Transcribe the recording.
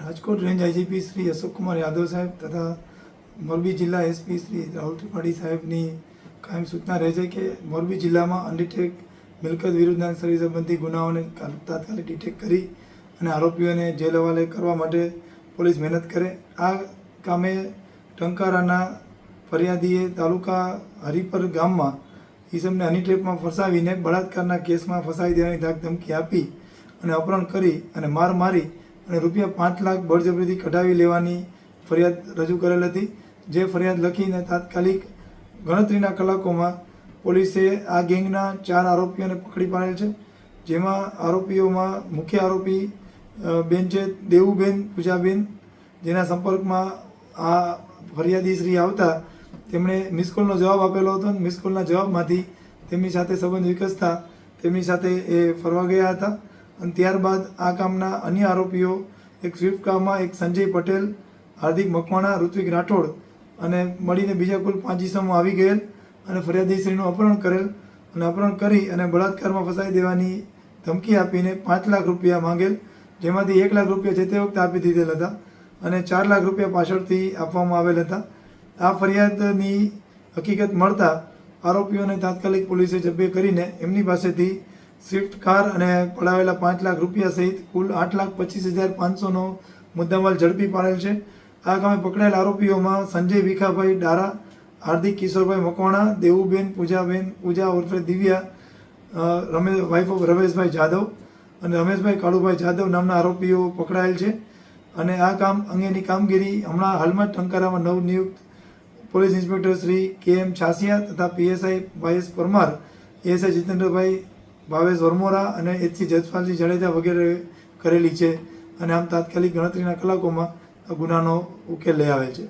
Rajkot range IGP Shri Ashok Kumar Yadav સાહેબ તથા મોરબી જિલ્લા એસપી શ્રી રાહુલ ત્રિપાઠી સાહેબની કાયમ સૂચના રહે છે કે મોરબી જિલ્લામાં અનડિટેક મિલકત વિરુદ્ધના શરીર સંબંધી ગુનાઓને તાત્કાલિક ડિટેક્ટ કરી અને આરોપીઓને જેલ હવાલે કરવા માટે પોલીસ મહેનત કરે. આ કામે ટંકારાના ફરિયાદીએ તાલુકા હરિપર ગામમાં ઈસમને હની ટ્રેપમાં ફસાવીને બળાત્કારના કેસમાં ફસાવી દેવાની ધાક ધમકી આપી અને અપહરણ કરી અને માર મારી અને ₹5 લાખ બળજબરીથી કઢાવી લેવાની ફરિયાદ રજૂ કરેલ હતી. જે ફરિયાદ લખીને તાત્કાલિક ગણતરીના કલાકોમાં પોલીસે આ ગેંગના 4 આરોપીઓને પકડી પાડેલ છે. જેમાં આરોપીઓમાં મુખ્ય આરોપી બેન છે દેવુબેન પૂજાબેન, જેના સંપર્કમાં આ ફરિયાદી શ્રી આવતા તેમણે મિસકોલનો જવાબ આપેલો હતો. મિસકોલના જવાબમાંથી તેમની સાથે સંબંધ વિકસતા તેમની સાથે એ ફરવા ગયા હતા. અને ત્યારબાદ આ કામના અન્ય આરોપીઓ એક સ્વિફ્ટ કારમાં એક સંજય પટેલ, હાર્દિક મકવાણા, ઋત્વિક રાઠોડ અને મળીને બીજા કુલ 5 ઇસમો આવી ગયેલ અને ફરિયાદીશ્રીનું અપહરણ કરેલ અને અપહરણ કરી અને બળાત્કારમાં ફસાવી દેવાની ધમકી આપીને ₹5 લાખ માંગેલ. જેમાંથી ₹1 લાખ જે તે વખતે આપી દીધેલ હતા અને ₹4 લાખ પાછળથી આપવામાં આવેલ હતા. આ ફરિયાદની હકીકત મળતા આરોપીઓને તાત્કાલિક પોલીસે જબ્બે કરીને એમની પાસેથી સ્વિફ્ટ કાર અને પડાવેલા ₹5 લાખ સહિત કુલ ₹8,25,500નો મુદ્દામાલ ઝડપી પાડેલ છે. આ કામે પકડાયેલ આરોપીઓમાં સંજય ભીખાભાઈ ડારા, હાર્દિક કિશોરભાઈ મકવાણા, દેવુબેન પૂજા ઉર્ફે દિવ્યા, વાઇફ ઓફ રમેશભાઈ જાદવ અને રમેશભાઈ કાળુભાઈ જાદવ નામના આરોપીઓ પકડાયેલ છે. અને આ કામ અંગેની કામગીરી હમણાં હાલમાં ટંકારામાં નવનિયુક્ત police inspector Shri KM Chhasiya તથા PSI ભાવેશ પરમાર, ASI જીતેન્દ્રભાઈ, ભાવેશ વરમોરા અને HC જસપાલજી જાડેજા વગેરે કરેલી છે. અને આમ તાત્કાલિક ગણતરીના કલાકોમાં આ ગુનાનો ઉકેલ લઈ આવેલ છે.